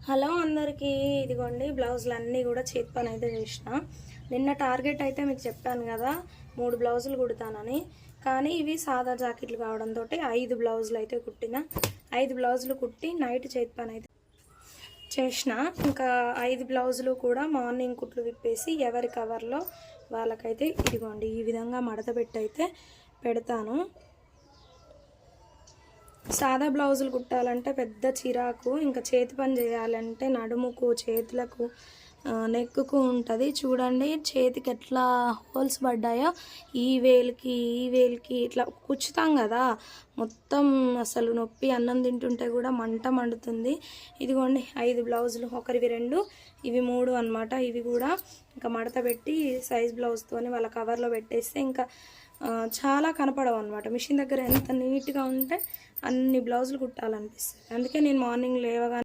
Hello అందరికీ, ఇదిగోండి బ్లౌజులు అన్నీ కూడా చేతి పని అయితే చేసిన. నిన్న టార్గెట్ అయితే మీకు చెప్పాను కదా 3 బ్లౌజులు కుడతానని. కానీ ఇవి సాదా జాకెట్లు కావడంతో 5 బ్లౌజులు అయితే కుట్టిన. 5 బ్లౌజులు కుట్టి నైట్ చేతి పని అయితే చేసిన. ఇంకా 5 బ్లౌజులు కూడా మార్నింగ్ కుట్లు విప్పేసి ఎవరి కవర్లో వాళ్ళకైతే ఇదిగోండి ఈ విధంగా మడత పెట్టి అయితే పెడతాను. సాదా బ్లౌజులు కుట్టాలంటే పెద్ద చిరాకు, ఇంకా చేతి పని చేయాలంటే నడుముకు చేతులకు నెక్కుకు ఉంటుంది. చూడండి చేతికి ఎట్లా హోల్స్ పడ్డాయో, ఈ వేలికి ఇట్లా కుచ్చుతాం కదా, మొత్తం అసలు నొప్పి. అన్నం తింటుంటే కూడా మంట మండుతుంది. ఇదిగోండి 5 బ్లౌజులు, ఒకరివి 2 ఇవి 3 అన్నమాట. ఇవి కూడా ఇంకా మడత పెట్టి సైజ్ బ్లౌజ్తోని వాళ్ళ కవర్లో పెట్టేస్తే ఇంకా చాలా కనపడవు అనమాట. మిషన్ దగ్గర ఎంత నీట్గా ఉంటే అన్ని బ్లౌజులు కుట్టాలనిపిస్తుంది. అందుకే నేను మార్నింగ్ లేవగానే